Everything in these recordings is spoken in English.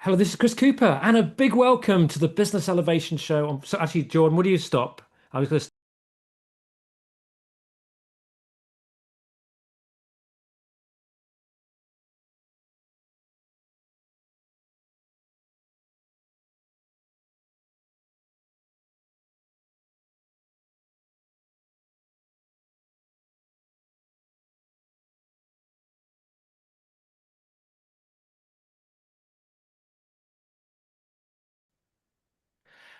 Hello, this is Chris Cooper, and a big welcome to the Business Elevation Show. So, actually, Jordan, would you stop? I was going to.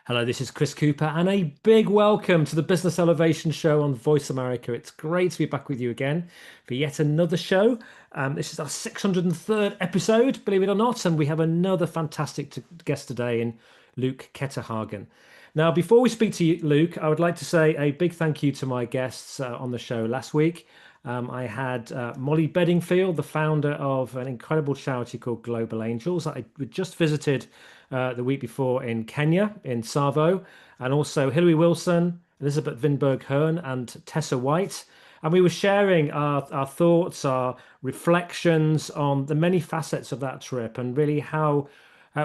Hello, this is Chris Cooper, and a big welcome to the Business Elevation Show on Voice America. It's great to be back with you again for yet another show. This is our 603rd episode, believe it or not, and we have another fantastic guest today in Luke Ketterhagen. Now, before we speak to you, Luke, I would like to say a big thank you to my guests on the show last week. I had Molly Bedingfield, the founder of an incredible charity called Global Angels. I just visited the week before in Kenya, in Savo, and also Hilary Wilson, Elizabeth Vinberg Hearn, and Tessa White. And we were sharing our thoughts, our reflections on the many facets of that trip, and really how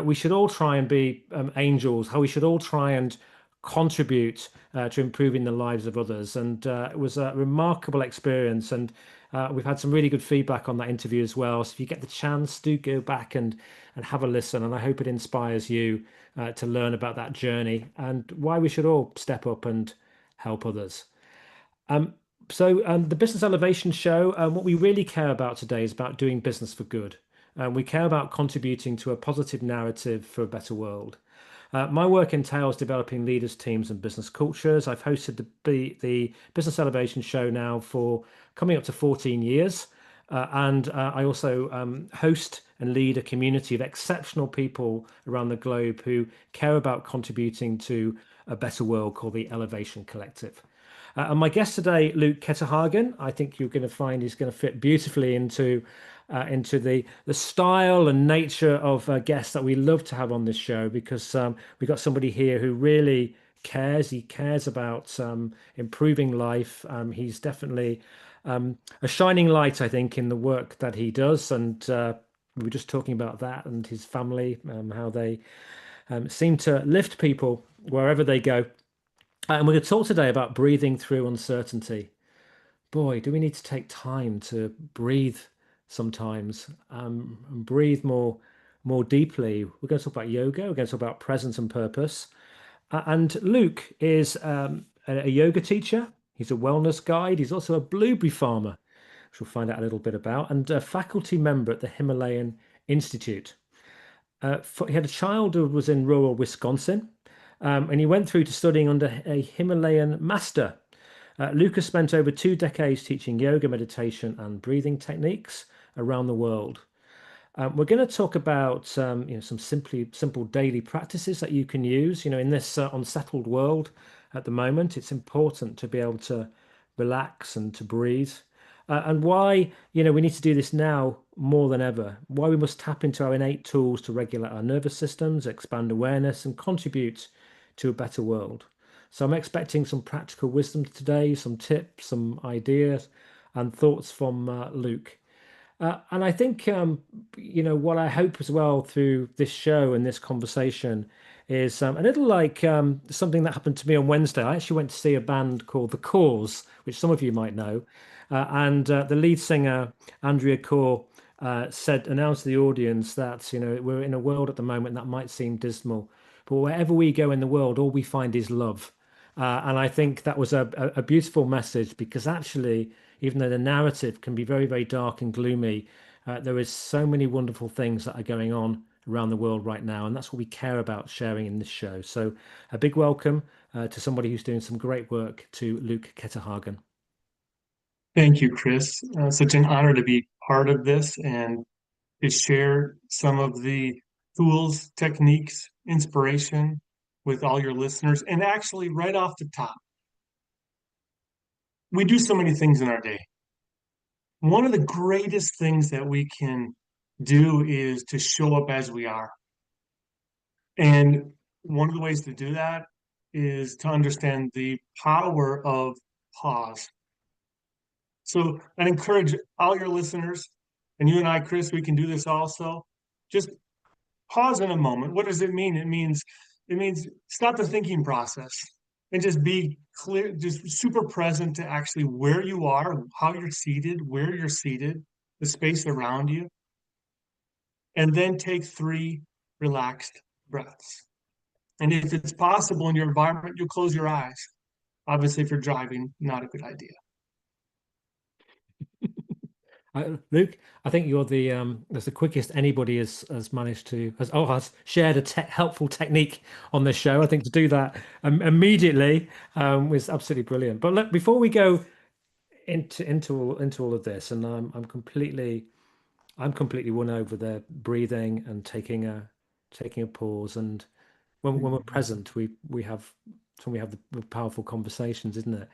we should all try and be angels, how we should all try and contribute to improving the lives of others. And it was a remarkable experience. And we've had some really good feedback on that interview as well. So if you get the chance, do go back and have a listen. And I hope it inspires you to learn about that journey and why we should all step up and help others. Um, the Business Elevation Show, what we really care about today is about doing business for good. We care about contributing to a positive narrative for a better world. My work entails developing leaders, teams, and business cultures. I've hosted the Business Elevation Show now for coming up to 14 years. And I also host and lead a community of exceptional people around the globe who care about contributing to a better world called the Elevation Collective. And my guest today, Luke Ketterhagen, I think you're going to find is going to fit beautifully into the style and nature of guests that we love to have on this show because we've got somebody here who really cares. He cares about improving life. He's definitely a shining light, I think, in the work that he does. And we were just talking about that and his family, how they seem to lift people wherever they go. And we're going to talk today about breathing through uncertainty. Boy, do we need to take time to breathe sometimes and breathe more deeply. We're going to talk about yoga. We're going to talk about presence and purpose. And Luke is a yoga teacher. He's a wellness guide. He's also a blueberry farmer, which we'll find out a little bit about, and a faculty member at the Himalayan Institute. He had a child who was in rural Wisconsin, and he went through to studying under a Himalayan master. Lucas spent over 2 decades teaching yoga, meditation, and breathing techniques around the world. We're going to talk about some simple daily practices that you can use. In this unsettled world at the moment, it's important to be able to relax and to breathe. And why we need to do this now more than ever. Why we must tap into our innate tools to regulate our nervous systems, expand awareness, and contribute to a better world. So I'm expecting some practical wisdom today, some tips, some ideas, and thoughts from Luke. And I think, what I hope as well through this show and this conversation is a little like something that happened to me on Wednesday. I actually went to see a band called The Cause, which some of you might know. And the lead singer, Andrea Corr, announced to the audience that, we're in a world at the moment that might seem dismal, but wherever we go in the world, all we find is love. And I think that was a beautiful message because actually, even though the narrative can be very, very dark and gloomy, there is so many wonderful things that are going on around the world right now. And that's what we care about sharing in this show. So a big welcome to somebody who's doing some great work, to Luke Ketterhagen. Thank you, Chris. Such an honor to be part of this and to share some of the tools, techniques, inspiration with all your listeners. And actually, right off the top, we do so many things in our day. One of the greatest things that we can do is to show up as we are. And one of the ways to do that is to understand the power of pause. So I'd encourage all your listeners, and you and I, Chris, we can do this also. Just pause in a moment. What does it mean? It means stop the thinking process and just be clear, just super present to actually where you are, how you're seated, where you're seated, the space around you, and then take 3 relaxed breaths. And if it's possible in your environment, you'll close your eyes. Obviously, if you're driving, not a good idea. Luke, I think you're that's the quickest anybody has managed to has shared a te helpful technique on this show. I think to do that immediately was absolutely brilliant. But look, before we go into all of this, and I'm completely won over the breathing and taking a pause. And when we're Mhm. present, we have the powerful conversations, isn't it?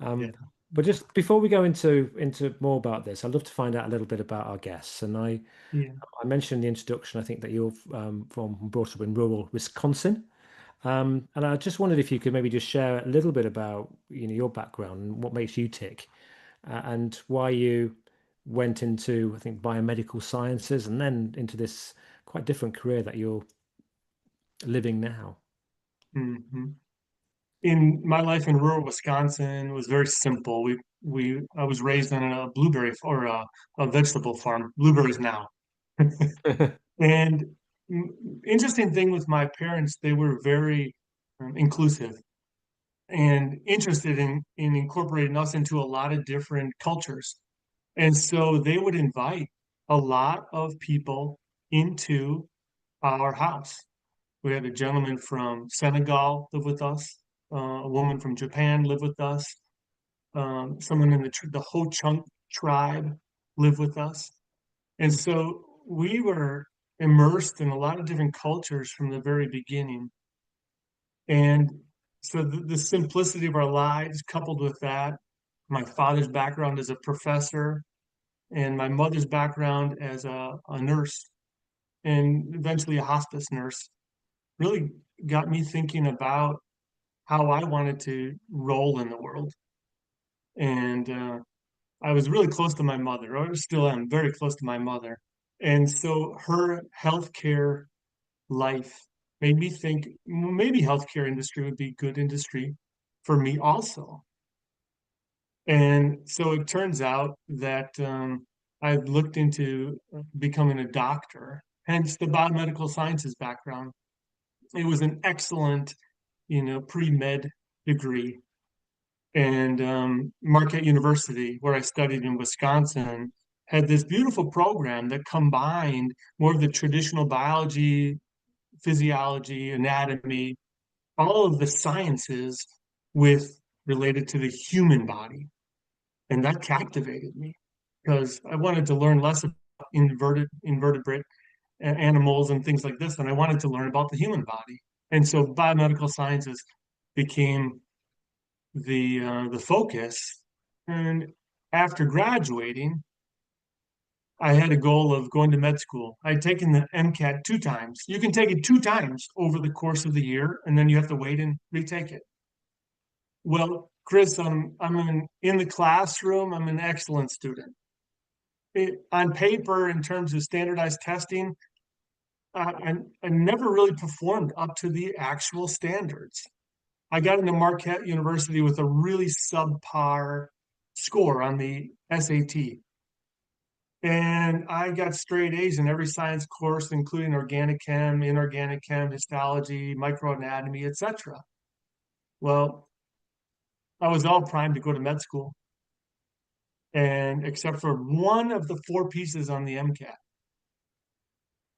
Yeah, But just before we go into more about this, I'd love to find out a little bit about our guests. And yeah, I mentioned in the introduction, I think that you're from brought up in rural Wisconsin. And I just wondered if you could maybe just share a little bit about your background and what makes you tick, and why you went into, I think, biomedical sciences and then into this quite different career that you're living now. hmm. In my life in rural Wisconsin was very simple. I was raised on a blueberry or a vegetable farm, blueberries now. And interesting thing with my parents, they were very inclusive and interested in incorporating us into a lot of different cultures. And so they would invite a lot of people into our house. We had a gentleman from Senegal live with us, a woman from Japan live with us, someone in the Ho Chunk tribe live with us. And so we were immersed in a lot of different cultures from the very beginning. And so the simplicity of our lives, coupled with that, my father's background as a professor and my mother's background as a nurse and eventually a hospice nurse, really got me thinking about how I wanted to roll in the world. And I was really close to my mother, or still am very close to my mother. And so her healthcare life made me think, well, maybe healthcare industry would be good industry for me also. And so it turns out that I looked into becoming a doctor, hence the biomedical sciences background. It was an excellent, pre-med degree. And Marquette University, where I studied in Wisconsin, had this beautiful program that combined more of the traditional biology, physiology, anatomy, all of the sciences with related to the human body. And that captivated me because I wanted to learn less about invertebrate animals and things like this, and I wanted to learn about the human body. And so biomedical sciences became the focus. And after graduating, I had a goal of going to med school. I'd taken the MCAT 2 times. You can take it 2 times over the course of the year, and then you have to wait and retake it. Well, Chris, I'm in the classroom. I'm an excellent student. On paper, in terms of standardized testing, I never really performed up to the actual standards. I got into Marquette University with a really subpar score on the SAT. And I got straight A's in every science course, including organic chem, inorganic chem, histology, microanatomy, etc. Well, I was all primed to go to med school, and except for one of the 4 pieces on the MCAT,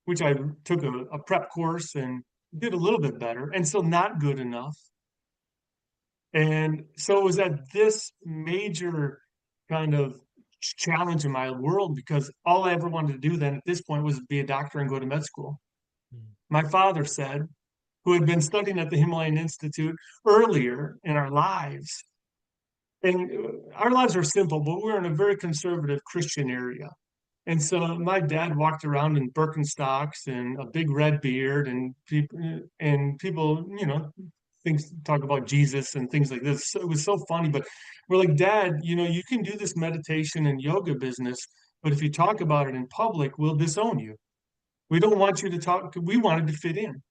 which I took a prep course and did a little bit better, and still not good enough. And so it was at this major kind of challenge in my world because all I ever wanted to do then at this point was be a doctor and go to med school. Mm. My father said, who had been studying at the Himalayan Institute earlier in our lives, and our lives are simple, but we're in a very conservative Christian area. And so my dad walked around in Birkenstocks and a big red beard, and people, things talk about Jesus and things like this. So it was so funny, but we're like, Dad, you can do this meditation and yoga business, but if you talk about it in public, we'll disown you. We don't want you to talk. We wanted to fit in.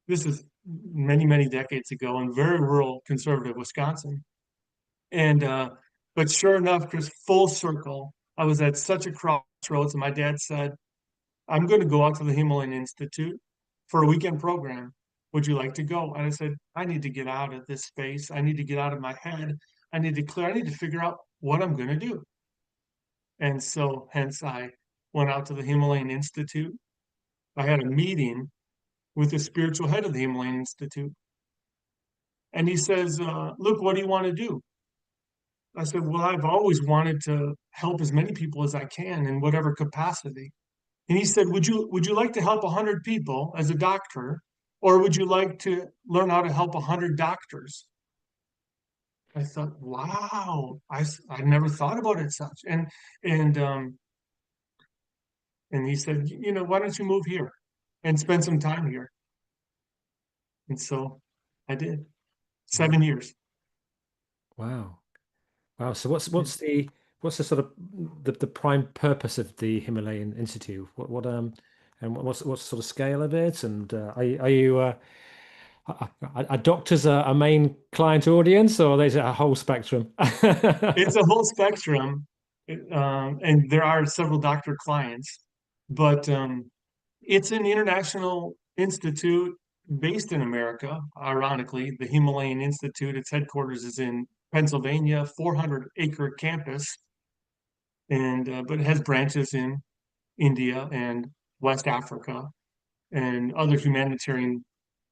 This is many, many decades ago in very rural conservative Wisconsin. And but sure enough, Chris, full circle. I was at such a crossroads, and my dad said, "I'm going to go out to the Himalayan Institute for a weekend program. Would you like to go?" And I said, "I need to get out of this space. I need to get out of my head. I need to clear. I need to figure out what I'm going to do." And so, hence, I went out to the Himalayan Institute. I had a meeting with the spiritual head of the Himalayan Institute, and he says, "Luke, what do you want to do?" I said, "Well, I've always wanted to help as many people as I can in whatever capacity." And he said, "Would you like to help 100 people as a doctor, or would you like to learn how to help 100 doctors?" I thought, wow, I never thought about it such. And and he said, "Why don't you move here and spend some time here?" And so I did. Mm. 7 years. Wow. Wow. So what's the sort of the prime purpose of the Himalayan Institute? And what's the sort of scale of it? And are you are doctors a main client audience, or is it a whole spectrum? It's a whole spectrum, and there are several doctor clients, but it's an international institute based in America. Ironically, the Himalayan Institute, its headquarters is in Pennsylvania, 400-acre campus, and but it has branches in India and West Africa and other humanitarian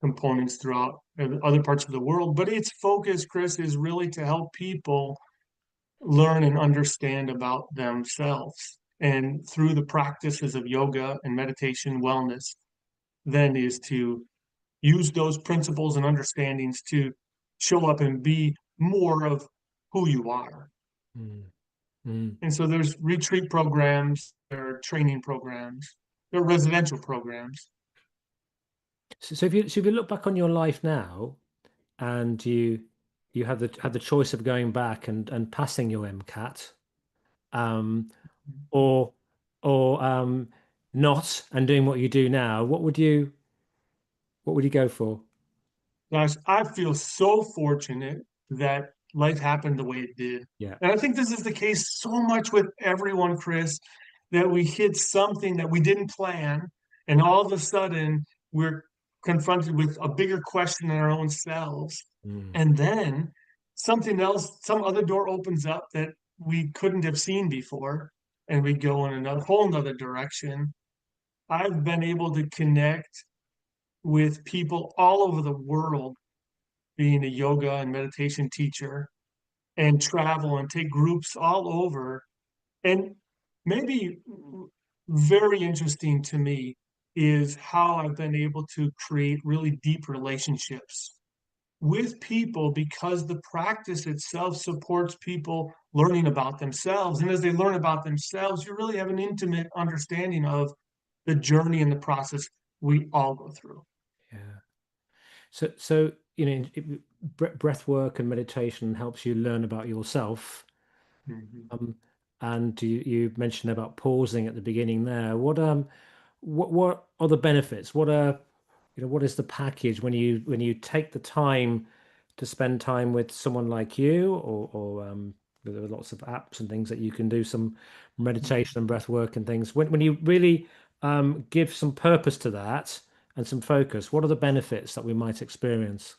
components throughout other parts of the world. But its focus, Chris, is really to help people learn and understand about themselves. And through the practices of yoga and meditation, wellness, then is to use those principles and understandings to show up and be more of who you are. Mm, mm. And so there's retreat programs, there are training programs, there are residential programs. So if you look back on your life now, and you had the choice of going back and passing your MCAT, um, or not and doing what you do now, what would you go for? Gosh, I feel so fortunate that life happened the way it did. Yeah. And I think this is the case so much with everyone, Chris, that we hit something that we didn't plan, and all of a sudden we're confronted with a bigger question in our own selves. Mm. And then something else, some other door opens up that we couldn't have seen before, and we go in another whole another direction. I've been able to connect with people all over the world, being a yoga and meditation teacher, and travel and take groups all over. And maybe very interesting to me is how I've been able to create really deep relationships with people because the practice itself supports people learning about themselves. And as they learn about themselves, you really have an intimate understanding of the journey and the process we all go through. Yeah. So breath work and meditation helps you learn about yourself. Mhm. Um, and you mentioned about pausing at the beginning there. What are the benefits? What is the package when you take the time to spend time with someone like you, or there are lots of apps and things that you can do some meditation and breath work and things. When you really give some purpose to that and some focus, what are the benefits that we might experience?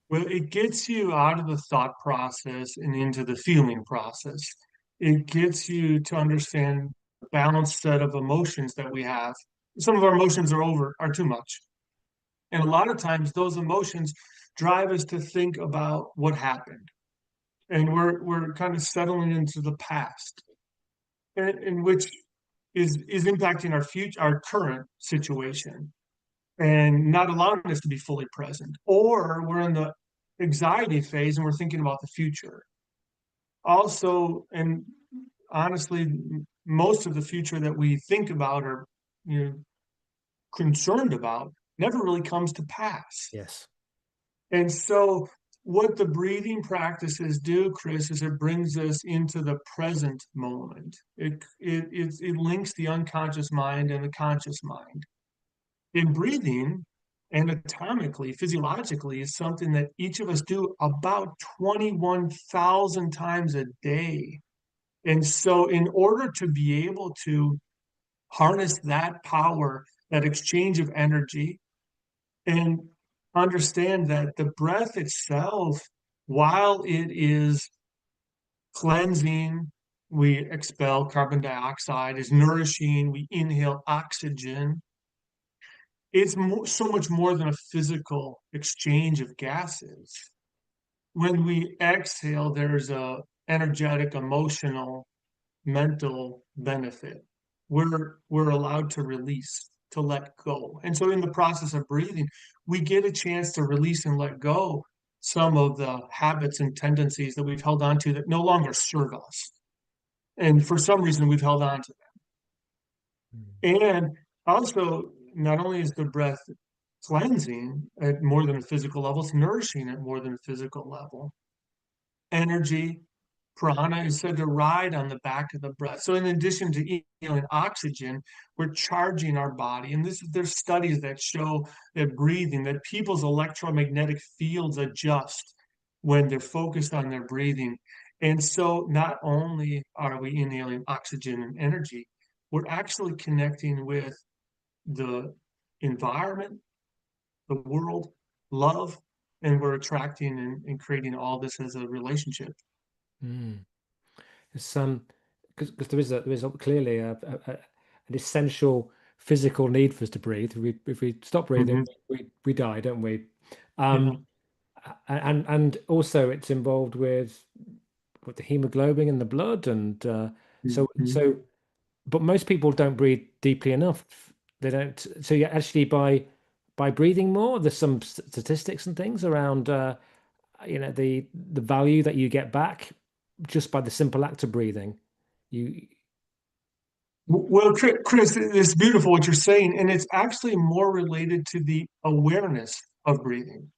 Well, it gets you out of the thought process and into the feeling process. It gets you to understand the balanced set of emotions that we have. Some of our emotions are too much. And a lot of times those emotions drive us to think about what happened. And we're kind of settling into the past, in which is impacting our future, our current situation, and not allowing us to be fully present. Or we're in the anxiety phase and we're thinking about the future. Also, and honestly, most of the future that we think about or you know concerned about never really comes to pass. Yes. And so what the breathing practices do, Chris, is it brings us into the present moment. It links the unconscious mind and the conscious mind. In breathing, anatomically, physiologically, is something that each of us do about 21,000 times a day. And so, in order to be able to harness that power, that exchange of energy, and understand that the breath itself, while it is cleansing, we expel carbon dioxide, is nourishing, we inhale oxygen. It's so much more than a physical exchange of gases. When we exhale, there's a energetic, emotional, mental benefit. We're allowed to release, to let go. And so in the process of breathing, we get a chance to release and let go some of the habits and tendencies that we've held on to that no longer serve us. And for some reason we've held on to them. And also, not only is the breath cleansing at more than a physical level, it's nourishing at more than a physical level. Energy, prana is said to ride on the back of the breath. So in addition to inhaling oxygen, we're charging our body. And there's studies that show that breathing, that people's electromagnetic fields adjust when they're focused on their breathing. And so not only are we inhaling oxygen and energy, we're actually connecting with the environment, the world, love, and we're attracting and creating all this as a relationship. Mm. It's because there is clearly an essential physical need for us to breathe. If we stop breathing, Hmm. we die, don't we? Yeah. And also it's involved with the hemoglobin in the blood, and Mhm. but most people don't breathe deeply enough. They don't. So yeah, actually by breathing more, there's some statistics and things around the value that you get back just by the simple act of breathing. You Well, Chris, it's beautiful what you're saying, and it's actually more related to the awareness of breathing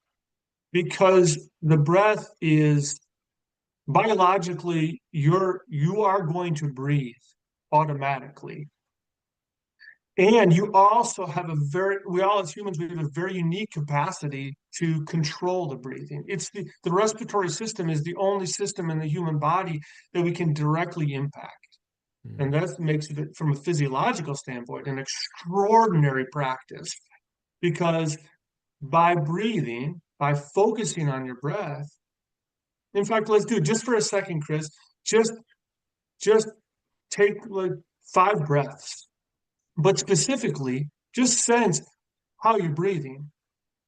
because the breath is biologically you are going to breathe automatically. And you also have we all as humans, we have a very unique capacity to control the breathing. It's the respiratory system is the only system in the human body that we can directly impact. Mm. And that makes it, from a physiological standpoint, an extraordinary practice because by breathing, by focusing on your breath, in fact, let's do it just for a second, Chris. Just just take like 5 breaths, but specifically, just sense how you're breathing.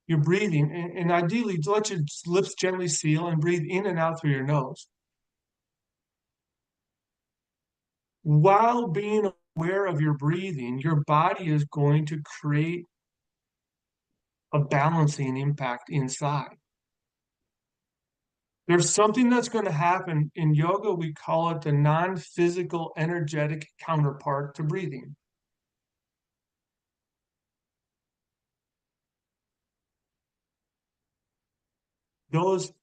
You're breathing, and ideally, let your lips gently seal and breathe in and out through your nose. While being aware of your breathing, your body is going to create a balancing impact inside. There's something that's going to happen in yoga. We call it the non-physical energetic counterpart to breathing. Those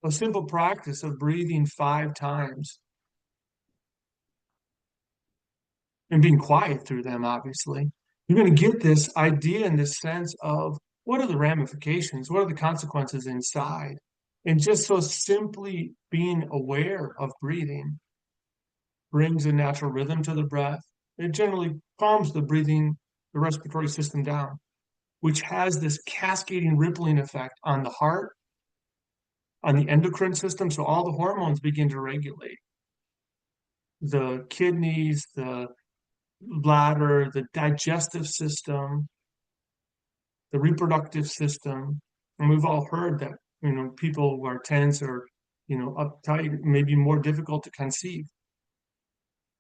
A simple practice of breathing 5 times and being quiet through them, obviously, you're going to get this idea and this sense of what are the ramifications, what are the consequences inside. And just so simply being aware of breathing brings a natural rhythm to the breath. It generally calms the breathing, the respiratory system down, which has this cascading rippling effect on the heart, on the endocrine system. So all the hormones begin to regulate the kidneys, the bladder, the digestive system, the reproductive system. And we've all heard that, people who are tense or, uptight may be more difficult to conceive.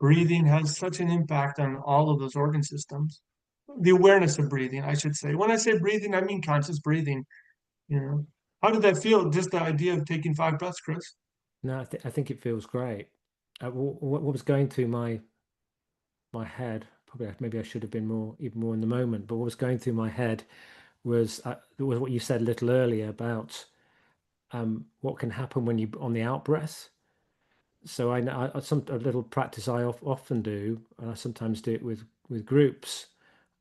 Breathing has such an impact on all of those organ systems. The awareness of breathing, I should say. When I say breathing, I mean conscious breathing, you know. How did that feel? Just the idea of taking 5 breaths, Chris? No, I think it feels great. What was going through my head, probably maybe I should have been even more in the moment, but what was going through my head was what you said a little earlier about what can happen when you on the out breath. So some a little practice I often do, and I sometimes do it with groups,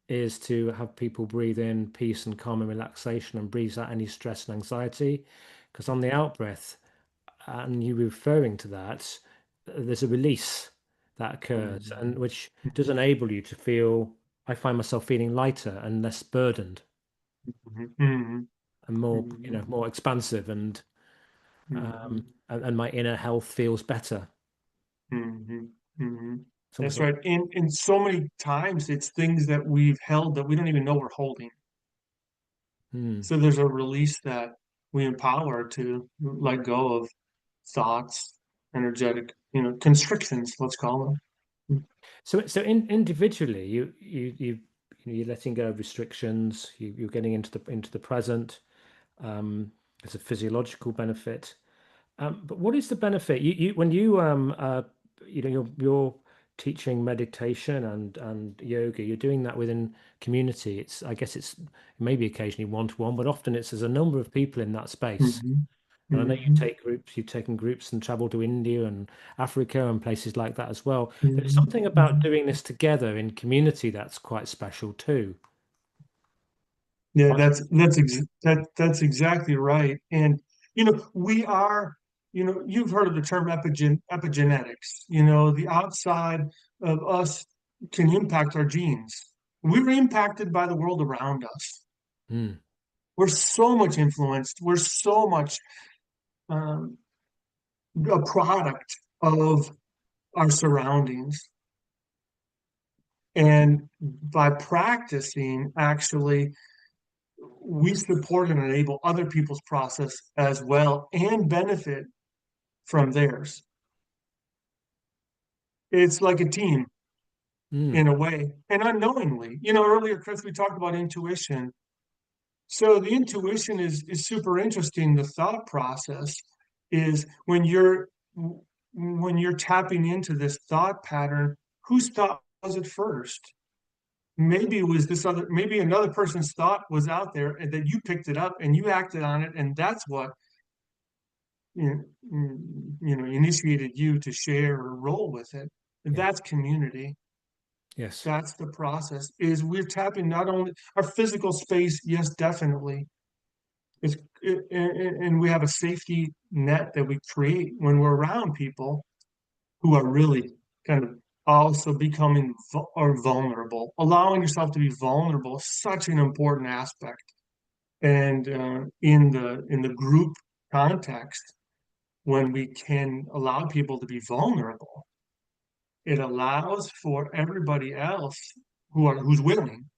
is to have people breathe in peace and calm and relaxation and breathe out any stress and anxiety. Because on the out breath, and you referring to that, there's a release that occurs, and Mhm. which does enable you to feel. I find myself feeling lighter and less burdened Mhm. Mhm. and more, Mhm. more expansive, Mhm. and my inner health feels better. Mhm. Mhm. It's almost That's like, right. And so many times it's things that we've held that we don't even know we're holding. hmm. So there's a release that we empower to let go of thoughts, energetic, constrictions, let's call them. So individually, you're letting go of restrictions. You're getting into the present. There's a physiological benefit. But what is the benefit? You when you you're teaching meditation and yoga. You're doing that within community. It's I guess it's maybe occasionally one to one, but often it's there's a number of people in that space. Mhm. And I know you Mhm. take groups, you've taken groups and travel to India and Africa and places like that as well. There's Mhm. something about Mhm. doing this together in community that's quite special too. Yeah, that's exactly right. And we are, you've heard of the term epigenetics. The outside of us can impact our genes. We're impacted by the world around us. Mm, We're so much influenced. We're so much um, a product of our surroundings. And by practicing, actually, we support and enable other people's process as well and benefit from theirs. It's like a team mm, in a way, and unknowingly. Earlier, Chris, we talked about intuition. So the intuition is super interesting. The thought process is when you're tapping into this thought pattern, whose thought was it first? Maybe it was this other, maybe another person's thought was out there and that you picked it up and you acted on it, and that's what initiated you to share or roll with it. yeah. That's community. Yes. That's the process. Is we're tapping not only our physical space, yes, definitely. It's, and we have a safety net that we create when we're around people who are really kind of also becoming or vulnerable. Allowing yourself to be vulnerable is such an important aspect. And in the group context, when we can allow people to be vulnerable, it allows for everybody else who's willing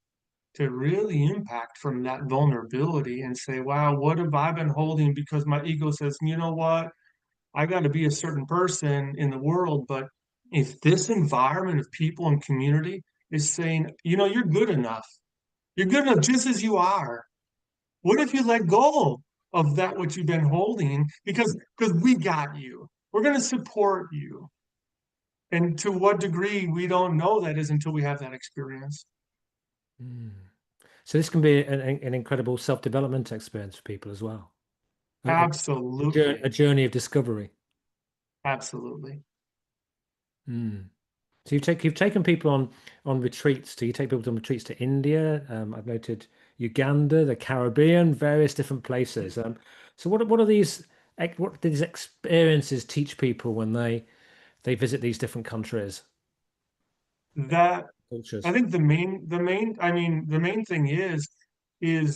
to really impact from that vulnerability and say, wow, what have I been holding? Because my ego says, you know what? I got to be a certain person in the world. But if this environment of people and community is saying, you're good enough, you're good enough just as you are. What if you let go of that, what you've been holding? Because we got you. We're going to support you. And to what degree we don't know that is until we have that experience. Mm. So this can be an incredible self-development experience for people as well. A Absolutely. journey of discovery. Absolutely. Mm. So you've taken people on retreats. Do you take people on retreats to India? I've noted Uganda, the Caribbean, various different places. So what are these what do these experiences teach people when they visit these different countries, That I cultures? think the main thing is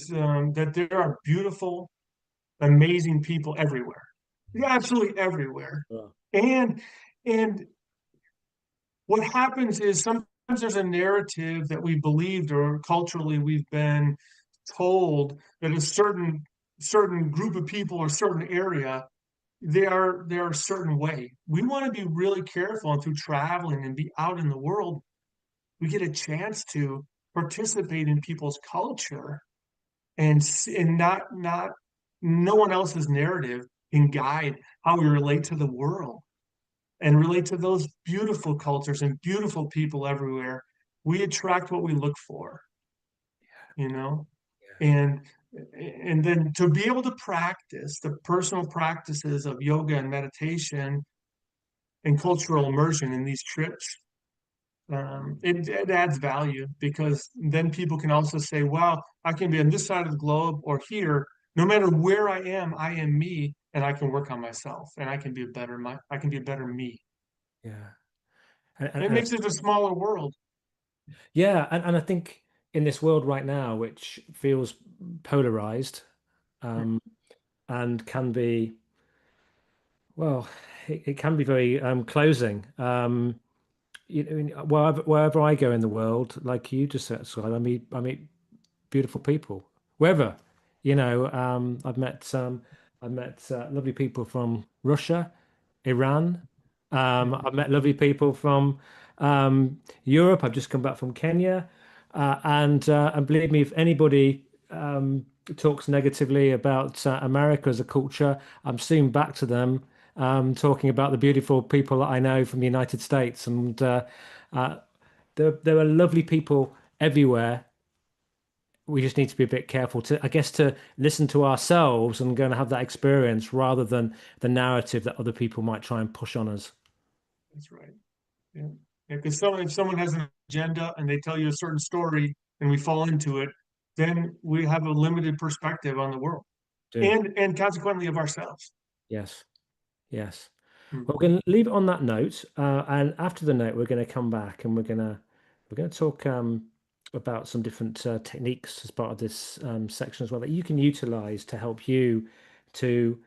that there are beautiful, amazing people everywhere. Yeah, absolutely everywhere. Oh. And and what happens is sometimes there's a narrative that we believed or culturally we've been told that a certain group of people or certain area they are a certain way. We want to be really careful, and through traveling and be out in the world, we get a chance to participate in people's culture and not no one else's narrative can guide how we relate to the world and relate to those beautiful cultures and beautiful people everywhere. We attract what we look for, you know, Yeah. and And then to be able to practice the personal practices of yoga and meditation and cultural immersion in these trips, it adds value because then people can also say, wow, I can be on this side of the globe or here. No matter where I am me, and I can work on myself, and I can be a better me. Yeah. It makes it a smaller world. Yeah, and I think in this world right now, which feels polarized, um, and can be, well, it can be very closing. Wherever I go in the world, like you just said, Scott, I meet beautiful people wherever. I've met lovely people from Russia, Iran. I've met lovely people from Europe. I've just come back from Kenya, and believe me, if anybody talks negatively about America as a culture, I'm soon back to them talking about the beautiful people that I know from the United States, and uh, there are lovely people everywhere. We just need to be a bit careful to, I guess, to listen to ourselves and go and have that experience rather than the narrative that other people might try and push on us. That's right. Yeah. Because if someone has an agenda and they tell you a certain story and we fall into it, then we have a limited perspective on the world Do. and consequently of ourselves. Yes. Yes. Hmm. Well, we're going to leave it on that note, and after the note, we're going to come back and we're going to talk about some different techniques as part of this section as well that you can utilize to help you to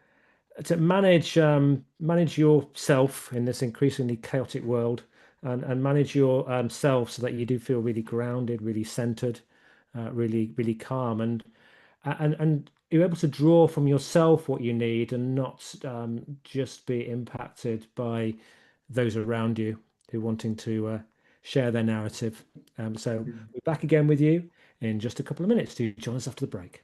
manage yourself in this increasingly chaotic world, and manage your self so that you do feel really grounded, really centered, really calm, and you're able to draw from yourself what you need and not just be impacted by those around you who are wanting to share their narrative. So we're back again with you in just a couple of minutes. Do join us after the break.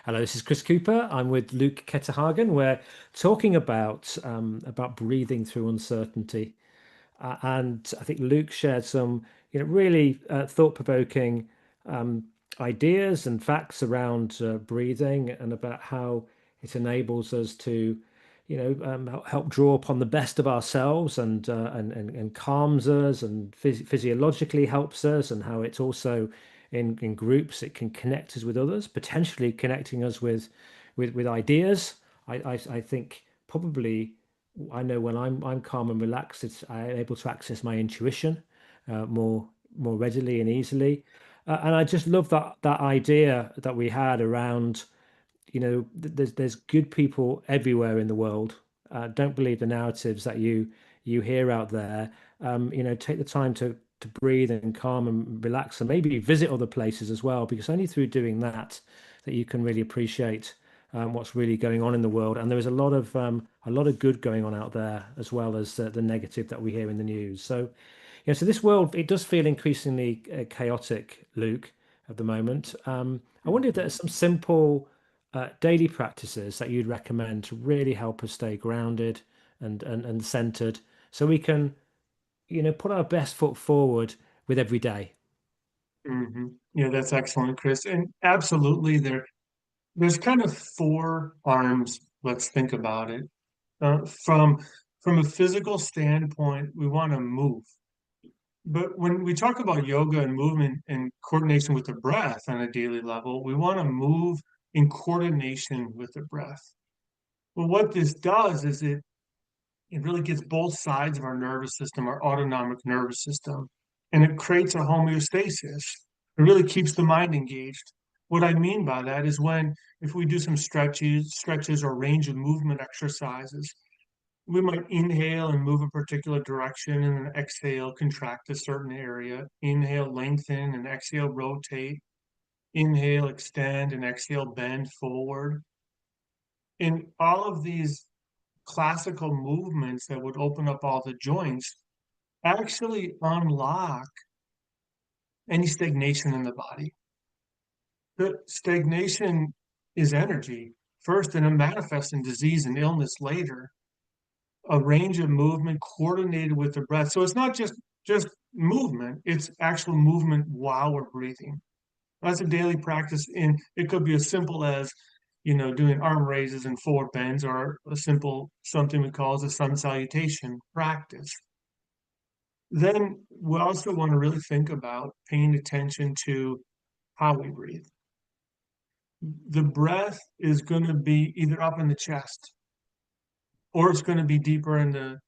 Hello, this is Chris Cooper. I'm with Luke Ketterhagen. We're talking about breathing through uncertainty. And I think Luke shared some, really thought-provoking um, ideas and facts around breathing and about how it enables us to, help draw upon the best of ourselves and calms us and physiologically helps us, and how it's also in groups it can connect us with others, potentially connecting us with ideas. I think probably I know when I'm calm and relaxed, I'm able to access my intuition more readily and easily. And I just love that idea that we had around, there's good people everywhere in the world. Don't believe the narratives that you hear out there. Take the time to to breathe and calm and relax and maybe visit other places as well, because only through doing that that you can really appreciate what's really going on in the world. And there is a lot of good going on out there as well as the negative that we hear in the news. So yeah, so this world, it does feel increasingly chaotic, Luke, at the moment. I wonder if there's some simple daily practices that you'd recommend to really help us stay grounded and centered, so we can, put our best foot forward with every day. Yeah, that's excellent, Chris. And absolutely, there's kind of four arms. Let's think about it. From a physical standpoint, we want to move. But when we talk about yoga and movement and coordination with the breath on a daily level, we want to move in coordination with the breath. Well, what this does is it really gets both sides of our nervous system, our autonomic nervous system, and it creates a homeostasis. It really keeps the mind engaged. What I mean by that is when, if we do some stretches or range of movement exercises, we might inhale and move a particular direction and then exhale, contract a certain area. Inhale, lengthen, and exhale, rotate. Inhale, extend, and exhale, bend forward. In all of these classical movements that would open up all the joints actually unlock any stagnation in the body. The stagnation is energy first, and it manifests in disease and illness later. A range of movement coordinated with the breath. So it's not just movement, it's actual movement while we're breathing. That's a daily practice, and it could be as simple as doing arm raises and forward bends, or a simple something we call as a sun salutation practice. Then we also want to really think about paying attention to how we breathe. The breath is going to be either up in the chest or it's going to be deeper in the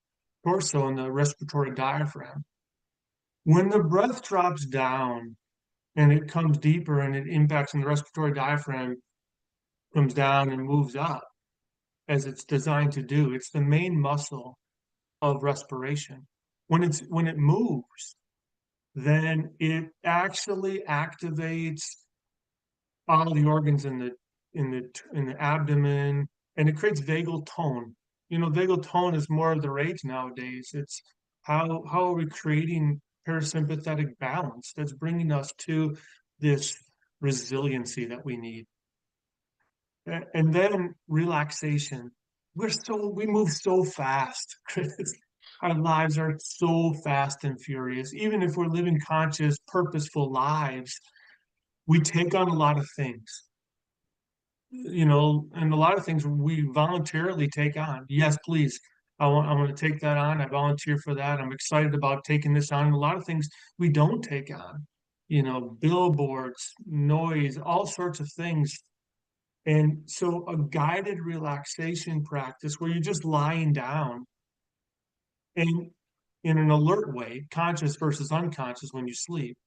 torso and the respiratory diaphragm. When the breath drops down and it comes deeper and it impacts on the respiratory diaphragm, comes down and moves up as it's designed to do, it's the main muscle of respiration. When it moves, then it actually activates all the organs in the abdomen, and it creates vagal tone. Vagal tone is more of the rage nowadays. It's how are we creating parasympathetic balance that's bringing us to this resiliency that we need. And then relaxation. We move so fast, Chris. Our lives are so fast and furious. Even if we're living conscious, purposeful lives, we take on a lot of things, and a lot of things we voluntarily take on. Yes, please. I want to take that on. I volunteer for that. I'm excited about taking this on. And a lot of things we don't take on, billboards, noise, all sorts of things. And so a guided relaxation practice where you're just lying down and in an alert way, conscious versus unconscious when you sleep.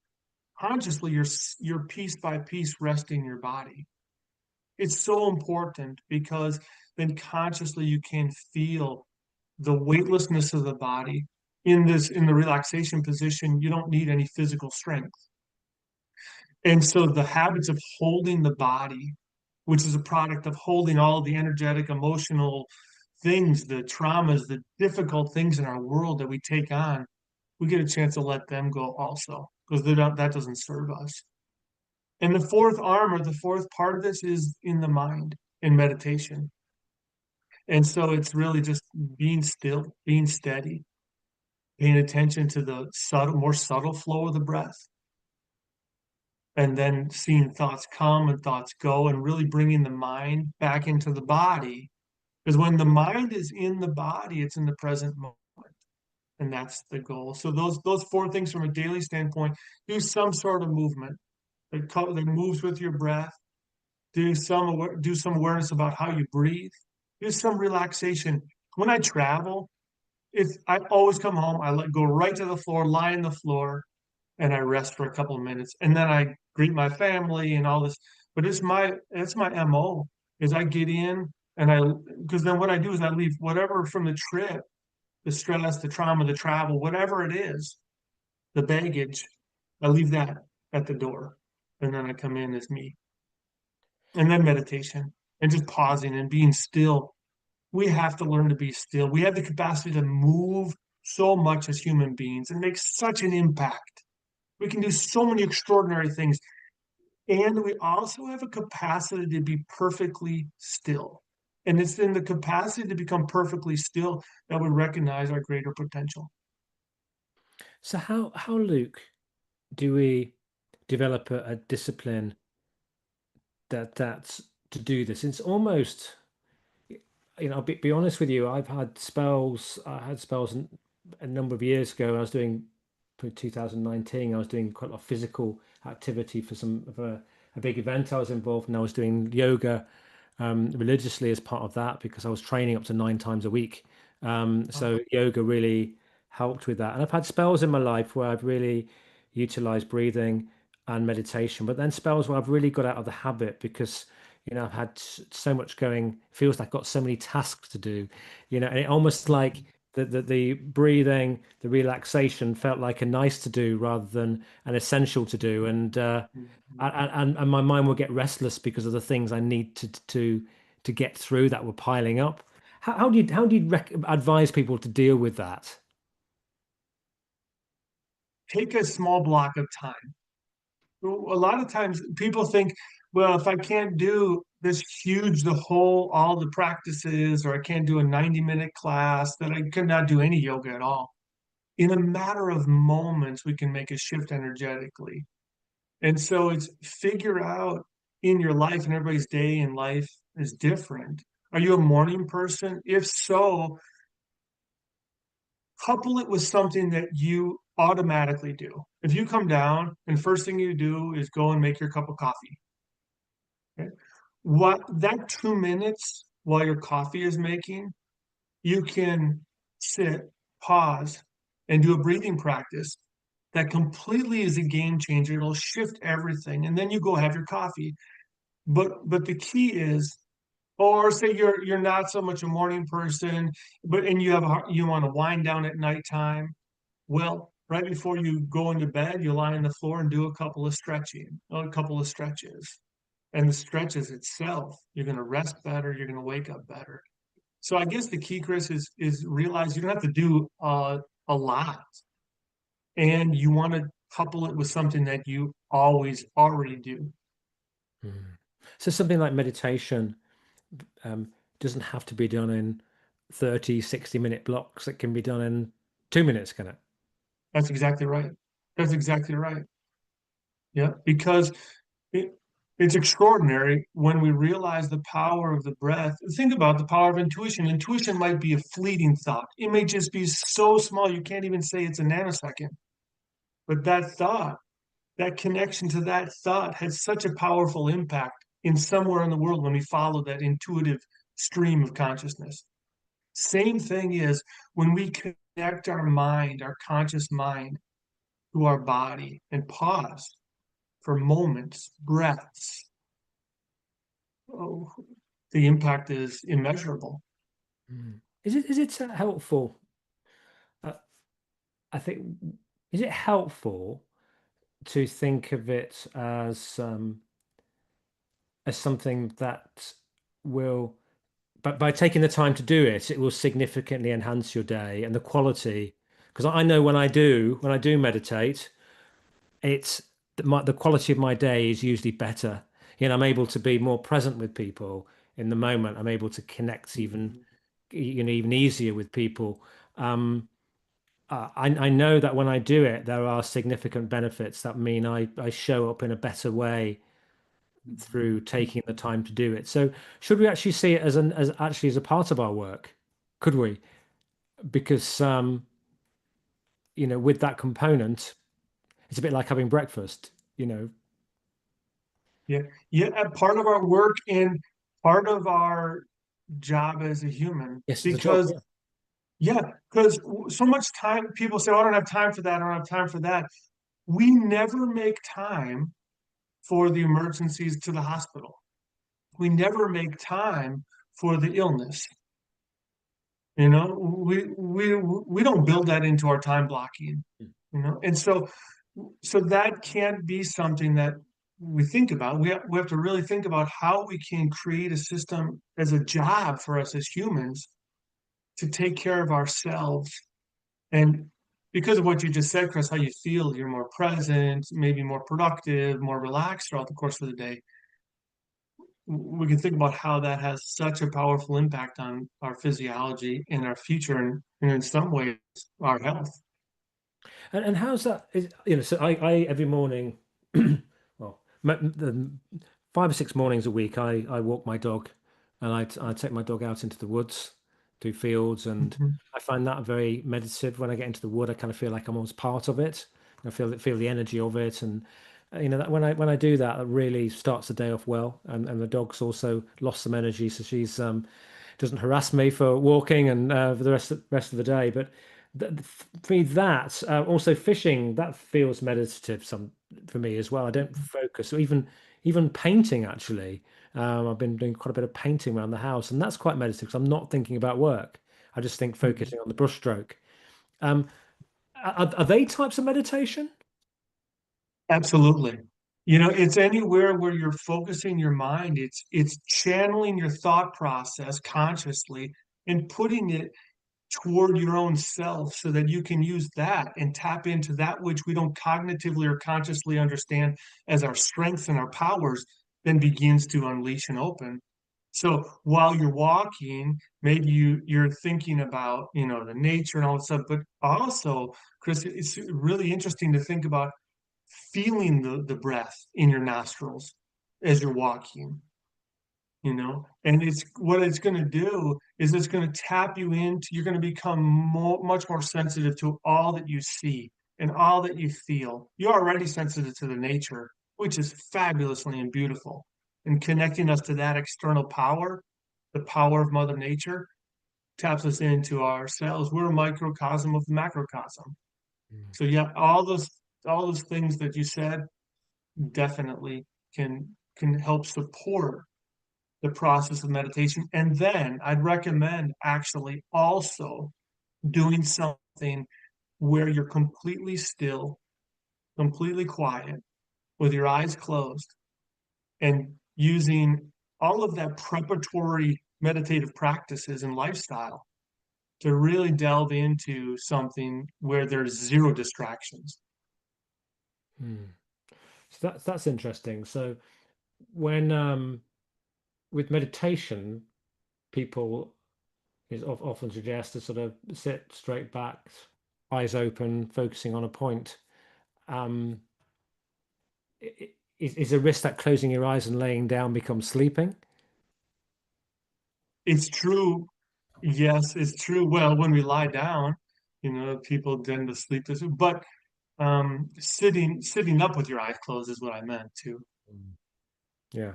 Consciously, you're piece by piece resting your body. It's so important because then consciously you can feel the weightlessness of the body. In the relaxation position, you don't need any physical strength. And so the habits of holding the body, which is a product of holding all the energetic, emotional things, the traumas, the difficult things in our world that we take on, we get a chance to let them go also, because that doesn't serve us. And the fourth arm, or the fourth part of this, is in the mind, in meditation. And so it's really just being still, being steady, paying attention to the more subtle flow of the breath, and then seeing thoughts come and thoughts go, and really bringing the mind back into the body. Because when the mind is in the body, it's in the present moment. And that's the goal. So those four things from a daily standpoint: do some sort of movement that moves with your breath. Do some awareness about how you breathe. Do some relaxation. When I travel, I always come home, go right to the floor, lie on the floor, and I rest for a couple of minutes, and then I greet my family and all this. But it's my MO, is I get in, because then what I do is I leave whatever from the trip, the stress, the trauma, the travel, whatever it is, The baggage, I leave that at the door. And then I come in as me. And then meditation and just pausing and being still. We have to learn to be still. We have the capacity to move so much as human beings and make such an impact. We can do so many extraordinary things. And we also have a capacity to be perfectly still. And it's in the capacity to become perfectly still that we recognize our greater potential. So how Luke, do we develop a discipline that's to do this? It's almost, I'll be honest with you. I've had spells. I had spells a number of years ago. I was doing, for 2019. I was doing quite a lot of physical activity for some of a big event I was involved in. I was doing yoga religiously as part of that because I was training up to 9 times a week. So yoga really helped with that. And I've had spells in my life where I've really utilized breathing and meditation, but then spells where I've really got out of the habit because I've had so much going, feels like I've got so many tasks to do, and it almost like the breathing, the relaxation felt like a nice to do rather than an essential to do. And my mind will get restless because of the things I need to get through that were piling up. How do you advise people to deal with that? Take a small block of time. A lot of times people think, well, if I can't do this huge, all the practices, or I can't do a 90-minute class, then I could not do any yoga at all. In a matter of moments, we can make a shift energetically. And so it's figure out in your life, and everybody's day in life is different. Are you a morning person? If so, couple it with something that you automatically do. If you come down and first thing you do is go and make your cup of coffee, okay? What that 2 minutes while your coffee is making, you can sit, pause, and do a breathing practice that completely is a game changer. It'll shift everything. And then you go have your coffee. But the key is, or say you're not so much a morning person, but and you want to wind down at nighttime. Well, right before you go into bed, you lie on the floor and do a couple of stretches. And the stretches itself, you're going to rest better, you're going to wake up better. So I guess the key, Chris, is realize you don't have to do a lot, and you want to couple it with something that you always already do. Mm. So something like meditation doesn't have to be done in 30, 60-minute blocks. It can be done in 2 minutes, can it? That's exactly right. That's exactly right. Yeah, because it, it's extraordinary when we realize the power of the breath. Think about the power of intuition. Intuition might be a fleeting thought. It may just be so small you can't even say it's a nanosecond. But that thought, that connection to that thought has such a powerful impact in somewhere in the world when we follow that intuitive stream of consciousness. Same thing is when we connect our mind, our conscious mind, to our body and pause for moments, breaths. Oh, the impact is immeasurable. Mm. Is it helpful? Uh, I think, is it helpful to think of it as something that will, but by taking the time to do it, it will significantly enhance your day and the quality. Because I know when I do meditate, it's the quality of my day is usually better. I'm able to be more present with people in the moment. I'm able to connect even easier with people. Um, I know that when I do it, there are significant benefits that mean I show up in a better way through taking the time to do it. So should we actually see it as actually as a part of our work? Could we? Because with that component, it's a bit like having breakfast. Yeah, yeah, part of our work and part of our job as a human. Yes, it's a job. Because Yeah. yeah, because so much time people say, oh, I don't have time for that, I don't have time for that. We never make time for the emergencies to the hospital. We never make time for the illness. We don't build that into our time blocking. And so that can't be something that we think about. We have to really think about how we can create a system as a job for us as humans to take care of ourselves. And because of what you just said, Chris, how you feel, you're more present, maybe more productive, more relaxed throughout the course of the day. We can think about how that has such a powerful impact on our physiology and our future, and in some ways, our health. And how's that? So I every morning, well, the 5 or 6 mornings a week, I walk my dog, and I take my dog out into the woods, do fields, and Mhm. I find that very meditative. When I get into the wood, I kind of feel like I'm almost part of it. I feel the energy of it, and that when I do that, it really starts the day off well. And the dog's also lost some energy, so she's doesn't harass me for walking and for the rest of the day. But for me, that also fishing, that feels meditative for me as well. I don't focus, or even painting actually. I've been doing quite a bit of painting around the house, and that's quite meditative because I'm not thinking about work. I just think Mhm. focusing on the brushstroke. Um, are they types of meditation? Absolutely. It's anywhere where you're focusing your mind. It's channeling your thought process consciously and putting it toward your own self so that you can use that and tap into that which we don't cognitively or consciously understand as our strengths and our powers, then begins to unleash and open. So while you're walking, maybe you're thinking about, the nature and all that stuff, but also, Chris, it's really interesting to think about feeling the breath in your nostrils as you're walking, and it's what it's going to do is it's going to tap you into, you're going to become much more sensitive to all that you see and all that you feel. You're already sensitive to the nature, which is fabulously and beautiful, and connecting us to that external power, the power of Mother Nature, taps us into ourselves. We're a microcosm of the macrocosm. Mm. So yeah, all those things that you said definitely can help support the process of meditation. And then I'd recommend actually also doing something where you're completely still, completely quiet, with your eyes closed, and using all of that preparatory meditative practices and lifestyle to really delve into something where there's zero distractions. Hmm. So that's interesting. So when with meditation, people often suggest to sort of sit straight back, eyes open, focusing on a point. Um, is a risk that closing your eyes and laying down becomes sleeping? It's true. Yes, it's true. Well, when we lie down, people tend to sleep this, but sitting up with your eyes closed is what I meant too. Mm. Yeah.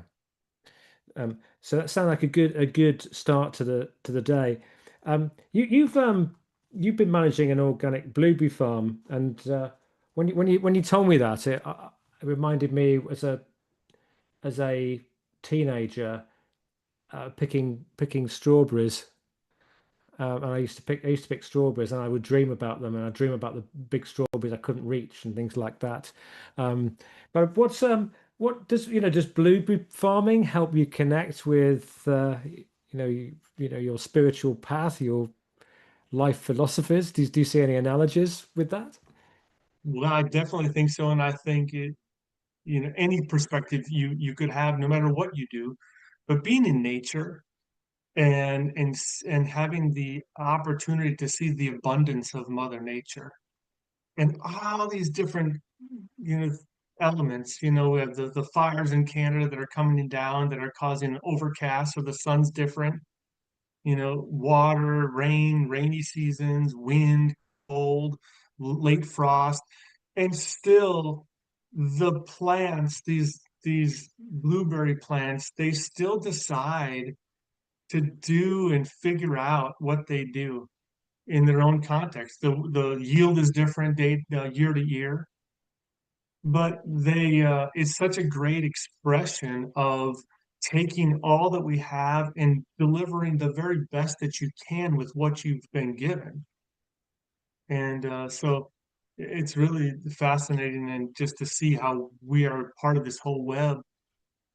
So that sounds like a good start to the day. You've been managing an organic blueberry farm, and when you told me that, it reminded me as a teenager picking strawberries. And I used to pick strawberries, and I would dream about them, and I dream about the big strawberries I couldn't reach, and things like that. Um, but what does blueberry farming help you connect with your spiritual path, your life philosophies? Do you see any analogies with that? Well, I definitely think so, and I think any perspective you could have, no matter what you do, but being in nature and having the opportunity to see the abundance of Mother Nature and all these different you know elements. We have the fires in Canada that are coming down that are causing an overcast, so the sun's different. Water, rain, rainy seasons, wind, cold, late frost, and still the plants, these blueberry plants, they still decide to do and figure out what they do in their own context. The yield is different year to year, but it's such a great expression of taking all that we have and delivering the very best that you can with what you've been given. And so it's really fascinating, and just to see how we are part of this whole web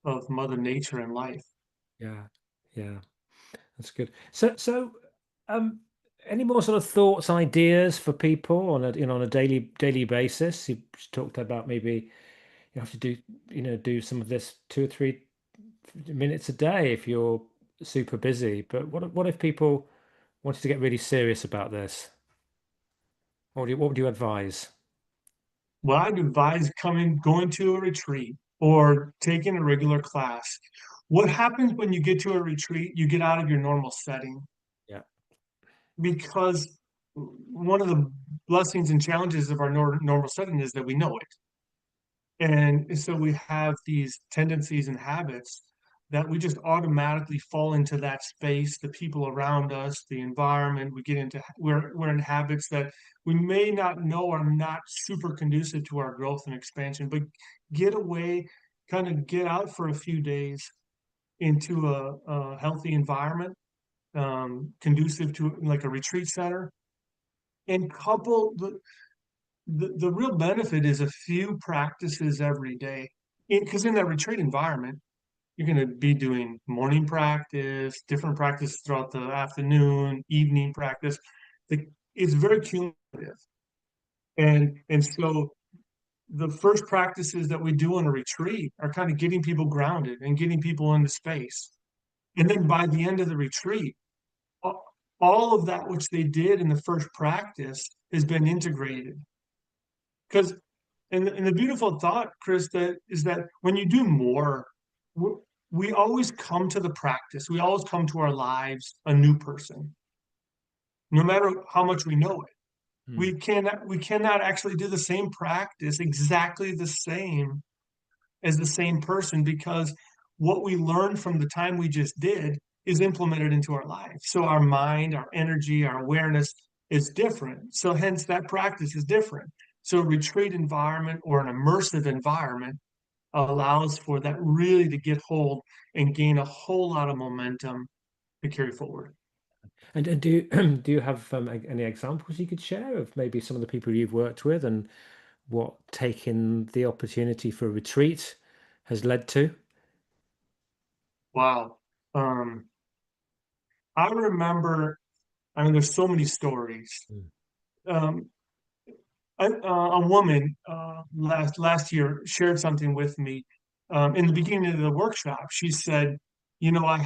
of Mother Nature and life. Yeah, yeah, that's good. Um, any more sort of thoughts, ideas for people on on a daily basis? You talked about maybe you have to do, do some of this 2 or 3 minutes a day if you're super busy. But what if people wanted to get really serious about this? What would you advise? Well, I'd advise going to a retreat or taking a regular class. What happens when you get to a retreat? You get out of your normal setting, Yeah. because one of the blessings and challenges of our normal setting is that we know it. And so we have these tendencies and habits that we just automatically fall into that space, the people around us, the environment. We're in habits that we may not know are not super conducive to our growth and expansion, but get away, kind of get out for a few days into a healthy environment, conducive to like a retreat center, and couple the real benefit is a few practices every day. Because in that retreat environment, you're going to be doing morning practice, different practice throughout the afternoon, evening practice. The, it's very cumulative. And so the first practices that we do on a retreat are kind of getting people grounded and getting people into space. And then by the end of the retreat, all of that which they did in the first practice has been integrated. Because and the beautiful thought, Chris, that is that when you do more, we we always come to the practice. We always come to our lives a new person, no matter how much we know it. Hmm. We cannot actually do the same practice exactly the same as the same person, because what we learned from the time we just did is implemented into our life. So our mind, our energy, our awareness is different. So hence that practice is different. So a retreat environment or an immersive environment allows for that really to get hold and gain a whole lot of momentum to carry forward. And do do you have any examples you could share of maybe some of the people you've worked with and what taking the opportunity for a retreat has led to? Wow. Um, I remember, I mean, there's so many stories. Mm. Um, a woman last year shared something with me in the beginning of the workshop. She said, "You know, I've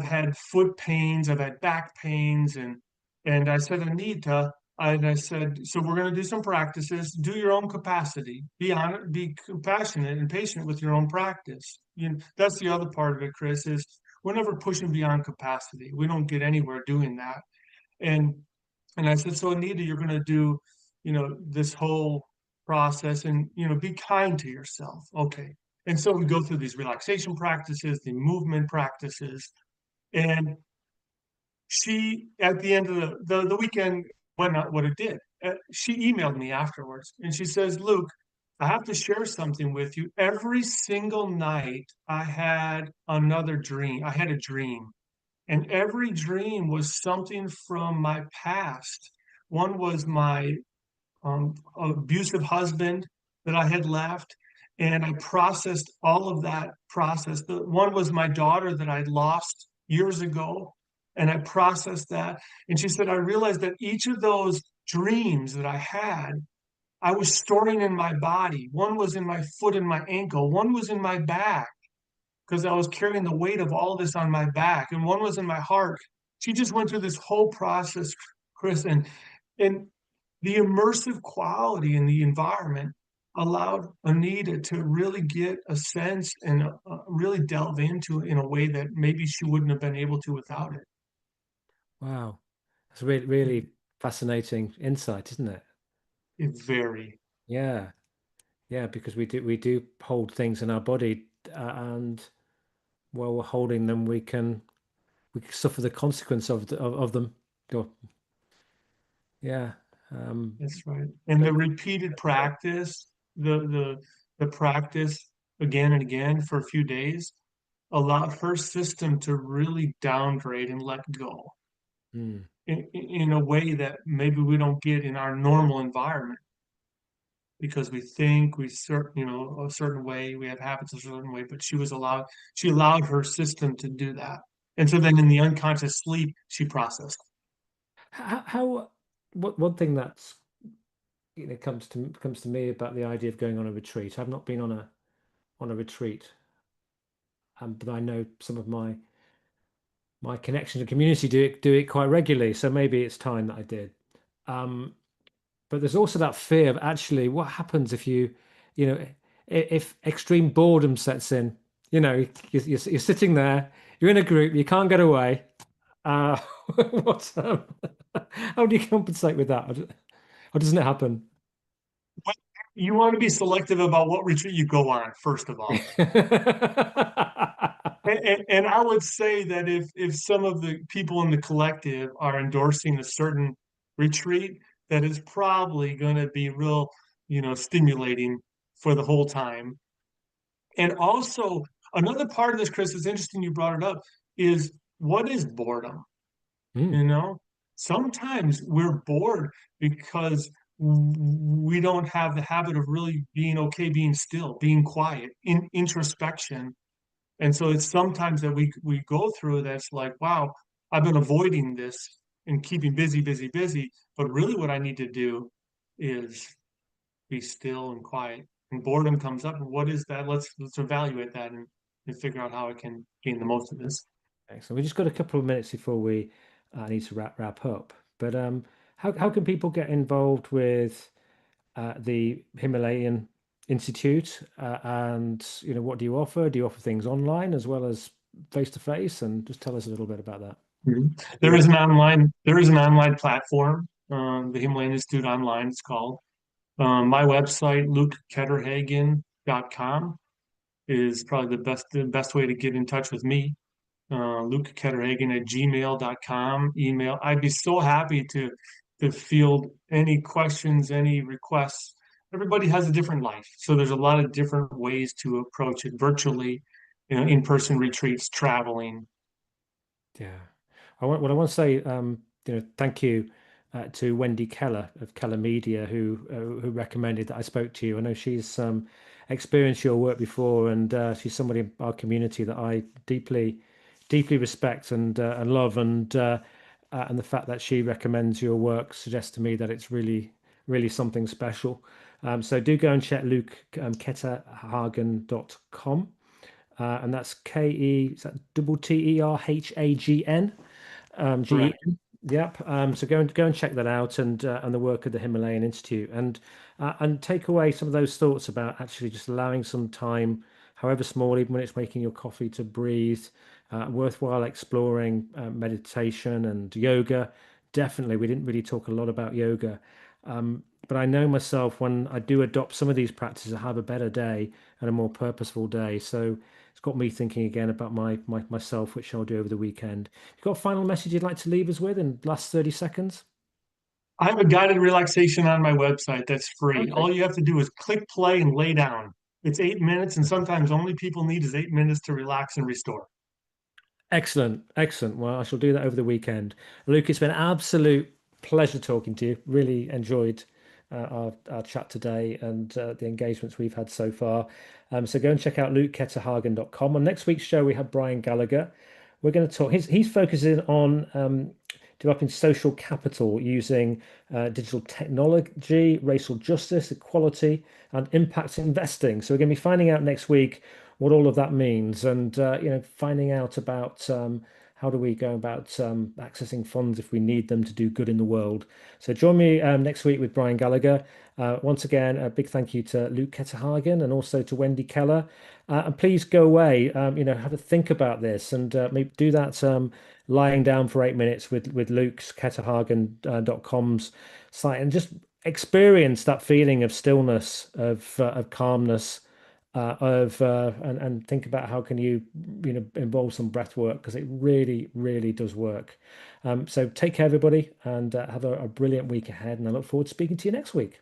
had foot pains, I've had back pains, and I said, Anita, and I said, so we're going to do some practices. Do your own capacity. Be honest, be compassionate and patient with your own practice. You know, that's the other part of it, Chris, is we're never pushing beyond capacity. We don't get anywhere doing that. And and I said, so Anita, you're going to do, this whole process, and, be kind to yourself. Okay. And so we go through these relaxation practices, the movement practices. And she, at the end of the weekend, went out what it did. She emailed me afterwards and she says, Luke, I have to share something with you. Every single night I had another dream. I had a dream, and every dream was something from my past. One was my abusive husband that I had left, and I processed all of that process. The one was my daughter that I'd lost years ago, and I processed that. And she said, I realized that each of those dreams that I had, I was storing in my body. One was in my foot and my ankle, one was in my back because I was carrying the weight of all this on my back, and one was in my heart. She just went through this whole process, Chris, and the immersive quality in the environment allowed Anita to really get a sense and really delve into it in a way that maybe she wouldn't have been able to without it. Wow, that's really fascinating insight, isn't it? It very, Yeah, yeah, because we do hold things in our body, and while we're holding them, we can suffer the consequence of them. Or- Yeah, um, that's right. And the but repeated practice, the practice again and again for a few days allowed her system to really downgrade and let go. Mm. in a way that maybe we don't get in our normal environment because we think a certain way, we have habits a certain way, but she allowed her system to do that. And so then in the unconscious sleep, she processed. How what one thing that's comes to me about the idea of going on a retreat. I've not been on a retreat, but I know some of my connections and community do it quite regularly. So maybe it's time that I did. Um, but there's also that fear of actually what happens if you know, if extreme boredom sets in. You're sitting there, you're in a group, you can't get away. Uh, what's how do you compensate with that? Or doesn't it happen? You want to be selective about what retreat you go on, first of all. And I would say that if some of the people in the collective are endorsing a certain retreat, that is probably going to be real, stimulating for the whole time. And also, another part of this, Chris, is interesting you brought it up, is what is boredom? Mm, You know, sometimes we're bored because we don't have the habit of really being okay, being still, being quiet, in introspection. And so it's sometimes that we go through that's like, wow, I've been avoiding this and keeping busy, busy, busy. But really what I need to do is be still and quiet. And boredom comes up. And what is that? Let's evaluate that and figure out how I can gain the most of this. excellent. We just got a couple of minutes before we need to wrap up. But how can people get involved with the Himalayan Institute? And what do you offer? Do you offer things online as well as face to face? And just tell us a little bit about that. Mhm. Your website. There is an online platform, the Himalayan Institute online, it's called. My website, lukeketterhagen.com, is probably the best way to get in touch with me. Luke Ketterhagen at gmail.com email. I'd be so happy to field any questions, any requests. Everybody has a different life, so there's a lot of different ways to approach it virtually, in-person retreats, traveling. Yeah. I want to say, thank you to Wendy Keller of Keller Media, who recommended that I spoke to you. I know she's experienced your work before, and she's somebody in our community that I deeply respect and love, and the fact that she recommends your work suggests to me that it's really something special. So do go and check lukeketterhagen.com. And that's is that double Terhagen, Correct. GEN. Yep. So go and check that out and the work of the Himalayan Institute and take away some of those thoughts about actually just allowing some time, however small, even when it's making your coffee, to breathe. Worthwhile exploring meditation and yoga. Definitely, we didn't really talk a lot about yoga. But I know myself when I do adopt some of these practices, I have a better day and a more purposeful day. So it's got me thinking again about myself, which I'll do over the weekend. You got a final message you'd like to leave us with in the last 30 seconds? I have a guided relaxation on my website that's free. Okay. All you have to do is click play and lay down. It's 8 minutes, and sometimes only people need is 8 minutes to relax and restore. Excellent, excellent. Well, I shall do that over the weekend. Luke, it's been an absolute pleasure talking to you. Really enjoyed our chat today and the engagements we've had so far. So go and check out lukeketterhagen.com. On next week's show, we have Brian Gallagher. We're going to talk. He's focusing on developing social capital using digital technology, racial justice, equality, and impact investing. So we're going to be finding out next week what all of that means, and finding out about how do we go about accessing funds if we need them to do good in the world. So join me next week with Brian Gallagher. Once again, a big thank you to Luke Ketterhagen and also to Wendy Keller. And please go away, have a think about this and maybe do that lying down for 8 minutes with Luke's Ketterhagen.com's site and just experience that feeling of stillness, of calmness, and think about how can you involve some breath work because it really does work. So take care, everybody, and have a brilliant week ahead. And I look forward to speaking to you next week.